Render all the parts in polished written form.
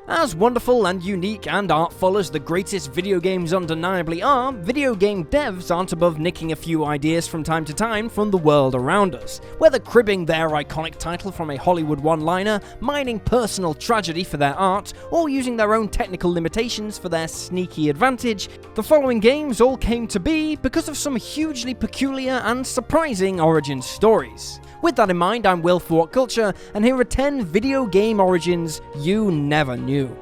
As wonderful and unique and artful as the greatest video games undeniably are, video game devs aren't above nicking a few ideas from time to time from the world around us. Whether cribbing their iconic title from a Hollywood one-liner, mining personal tragedy for their art, or using their own technical limitations for their sneaky advantage, the following games all came to be because of some hugely peculiar and surprising origin stories. With that in mind, I'm Will for WhatCulture, and here are 10 video game origins you never knew.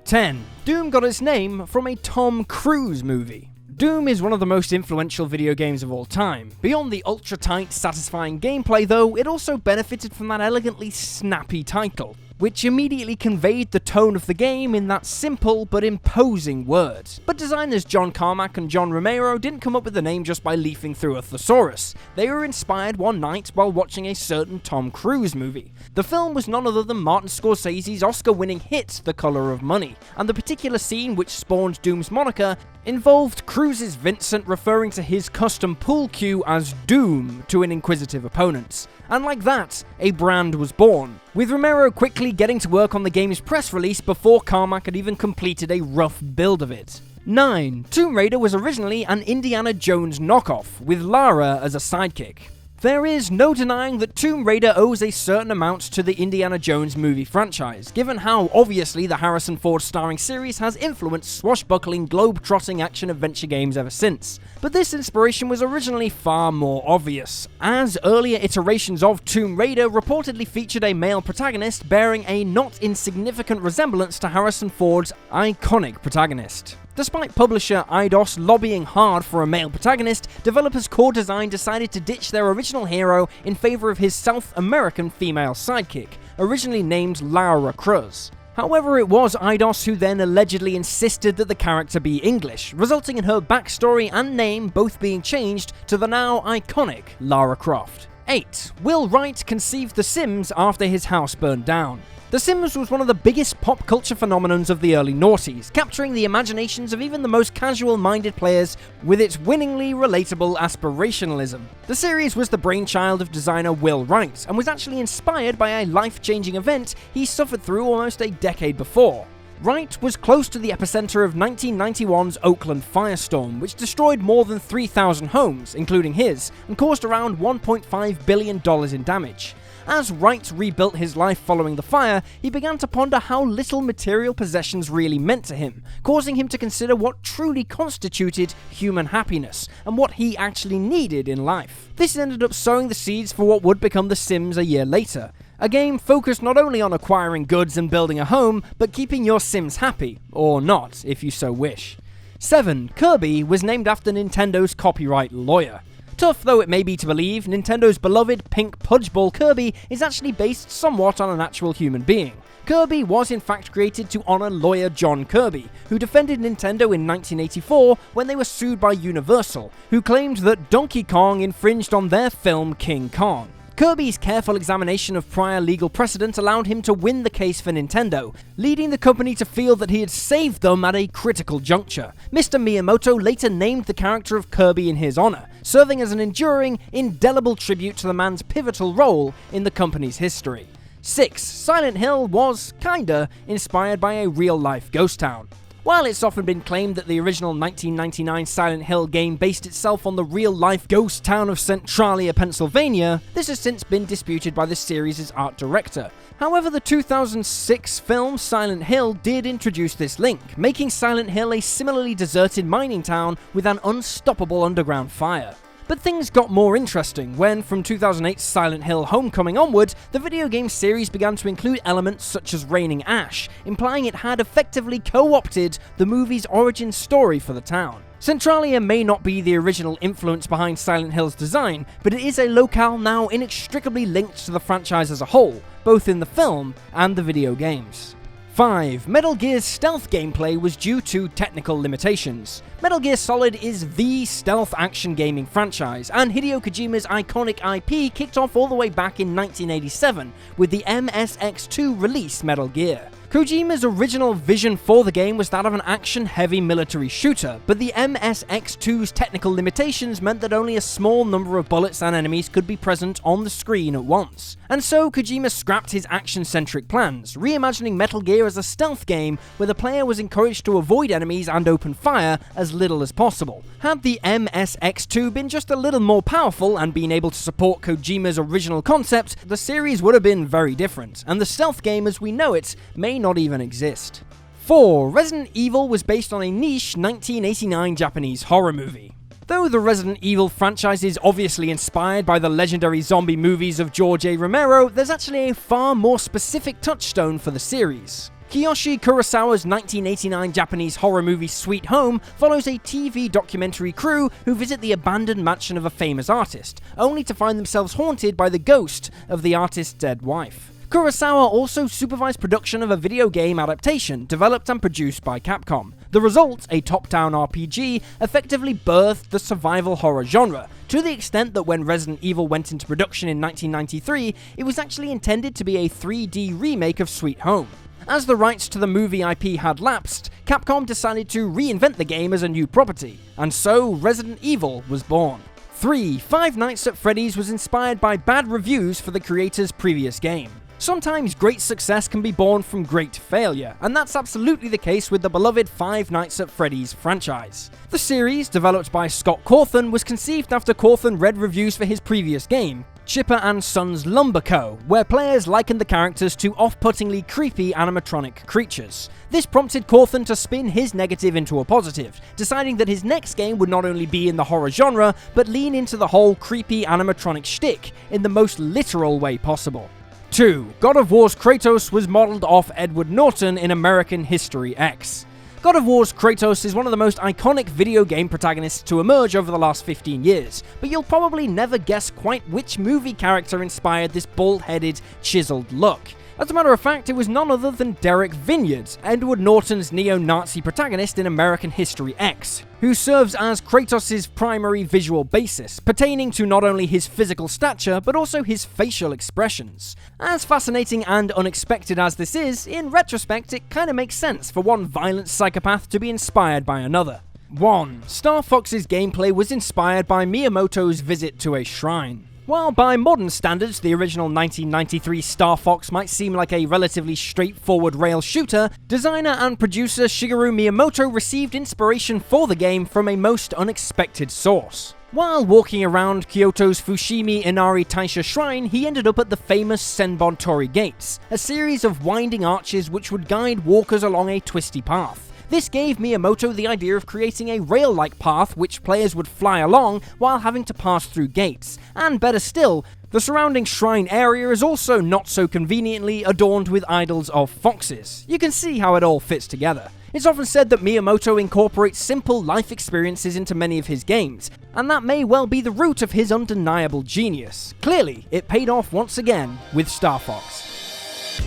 10. Doom got its name from a Tom Cruise movie. Doom is one of the most influential video games of all time. Beyond the ultra-tight, satisfying gameplay though, it also benefited from that elegantly snappy title, which immediately conveyed the tone of the game in that simple but imposing word. But designers John Carmack and John Romero didn't come up with the name just by leafing through a thesaurus. They were inspired one night while watching a certain Tom Cruise movie. The film was none other than Martin Scorsese's Oscar-winning hit The Color of Money, and the particular scene which spawned Doom's moniker involved Cruise's Vincent referring to his custom pool cue as Doom to an inquisitive opponent. And like that, a brand was born, with Romero quickly getting to work on the game's press release before Carmack had even completed a rough build of it. 9. Tomb Raider was originally an Indiana Jones knockoff, with Lara as a sidekick. There is no denying that Tomb Raider owes a certain amount to the Indiana Jones movie franchise, given how obviously the Harrison Ford starring series has influenced swashbuckling, globe-trotting action-adventure games ever since. But this inspiration was originally far more obvious, as earlier iterations of Tomb Raider reportedly featured a male protagonist bearing a not insignificant resemblance to Harrison Ford's iconic protagonist. Despite publisher Eidos lobbying hard for a male protagonist, developers Core Design decided to ditch their original hero in favor of his South American female sidekick, originally named LARA Cruz. However, it was Eidos who then allegedly insisted that the character be English, resulting in her backstory and name both being changed to the now iconic Lara Croft. 8. Will Wright conceived The Sims after his house burned down. The Sims was one of the biggest pop culture phenomenons of the early noughties, capturing the imaginations of even the most casual-minded players with its winningly relatable aspirationalism. The series was the brainchild of designer Will Wright, and was actually inspired by a life-changing event he suffered through almost a decade before. Wright was close to the epicenter of 1991's Oakland firestorm, which destroyed more than 3,000 homes, including his, and caused around $1.5 billion in damage. As Wright rebuilt his life following the fire, he began to ponder how little material possessions really meant to him, causing him to consider what truly constituted human happiness, and what he actually needed in life. This ended up sowing the seeds for what would become The Sims a year later. A game focused not only on acquiring goods and building a home, but keeping your Sims happy, or not, if you so wish. 7. Kirby was named after Nintendo's copyright lawyer. Tough though it may be to believe, Nintendo's beloved pink pudgeball Kirby is actually based somewhat on an actual human being. Kirby was in fact created to honor lawyer John Kirby, who defended Nintendo in 1984 when they were sued by Universal, who claimed that Donkey Kong infringed on their film King Kong. Kirby's careful examination of prior legal precedent allowed him to win the case for Nintendo, leading the company to feel that he had saved them at a critical juncture. Mr. Miyamoto later named the character of Kirby in his honor, serving as an enduring, indelible tribute to the man's pivotal role in the company's history. 6. Silent Hill was, kinda, inspired by a real-life ghost town. While it's often been claimed that the original 1999 Silent Hill game based itself on the real-life ghost town of Centralia, Pennsylvania, this has since been disputed by the series' art director. However, the 2006 film Silent Hill did introduce this link, making Silent Hill a similarly deserted mining town with an unstoppable underground fire. But things got more interesting when, from 2008's Silent Hill Homecoming onward, the video game series began to include elements such as raining ash, implying it had effectively co-opted the movie's origin story for the town. Centralia may not be the original influence behind Silent Hill's design, but it is a locale now inextricably linked to the franchise as a whole, both in the film and the video games. 5. Metal Gear's stealth gameplay was due to technical limitations. Metal Gear Solid is the stealth action gaming franchise, and Hideo Kojima's iconic IP kicked off all the way back in 1987 with the MSX2 release Metal Gear. Kojima's original vision for the game was that of an action-heavy military shooter, but the MSX2's technical limitations meant that only a small number of bullets and enemies could be present on the screen at once. And so Kojima scrapped his action-centric plans, reimagining Metal Gear as a stealth game where the player was encouraged to avoid enemies and open fire as little as possible. Had the MSX2 been just a little more powerful and been able to support Kojima's original concept, the series would have been very different, and the stealth game as we know it may not even exist. 4. Resident Evil was based on a niche 1989 Japanese horror movie. Though the Resident Evil franchise is obviously inspired by the legendary zombie movies of George A. Romero, there's actually a far more specific touchstone for the series. Kiyoshi Kurosawa's 1989 Japanese horror movie Sweet Home follows a TV documentary crew who visit the abandoned mansion of a famous artist, only to find themselves haunted by the ghost of the artist's dead wife. Kurosawa also supervised production of a video game adaptation developed and produced by Capcom. The result, a top-down RPG, effectively birthed the survival horror genre, to the extent that when Resident Evil went into production in 1993, it was actually intended to be a 3D remake of Sweet Home. As the rights to the movie IP had lapsed, Capcom decided to reinvent the game as a new property, and so Resident Evil was born. 3. Five Nights at Freddy's was inspired by bad reviews for the creator's previous game. Sometimes great success can be born from great failure, and that's absolutely the case with the beloved Five Nights at Freddy's franchise. The series, developed by Scott Cawthon, was conceived after Cawthon read reviews for his previous game, Chipper and Sons Lumber Co., where players likened the characters to off-puttingly creepy animatronic creatures. This prompted Cawthon to spin his negative into a positive, deciding that his next game would not only be in the horror genre, but lean into the whole creepy animatronic shtick in the most literal way possible. 2. God of War's Kratos was modeled off Edward Norton in American History X. God of War's Kratos is one of the most iconic video game protagonists to emerge over the last 15 years, but you'll probably never guess quite which movie character inspired this bald-headed, chiseled look. As a matter of fact, it was none other than Derek Vineyard, Edward Norton's neo-Nazi protagonist in American History X, who serves as Kratos' primary visual basis, pertaining to not only his physical stature, but also his facial expressions. As fascinating and unexpected as this is, in retrospect it kinda makes sense for one violent psychopath to be inspired by another. 1. STARFOX'S gameplay was inspired by Miyamoto's visit to a shrine. While by modern standards, the original 1993 Star Fox might seem like a relatively straightforward rail shooter, designer and producer Shigeru Miyamoto received inspiration for the game from a most unexpected source. While walking around Kyoto's Fushimi Inari Taisha Shrine, he ended up at the famous Senbon Tori Gates, a series of winding arches which would guide walkers along a twisty path. This gave Miyamoto the idea of creating a rail-like path which players would fly along while having to pass through gates, and better still, the surrounding shrine area is also not so conveniently adorned with idols of foxes. You can see how it all fits together. It's often said that Miyamoto incorporates simple life experiences into many of his games, and that may well be the root of his undeniable genius. Clearly, it paid off once again with Star Fox.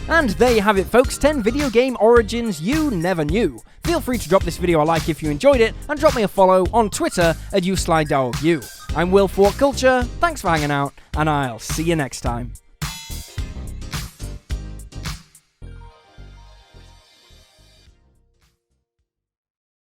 And there you have it folks, 10 video game origins you never knew. Feel free to drop this video a like if you enjoyed it, and drop me a follow on Twitter at YouSlyDogU. I'm Will for WhatCulture, thanks for hanging out, and I'll see you next time.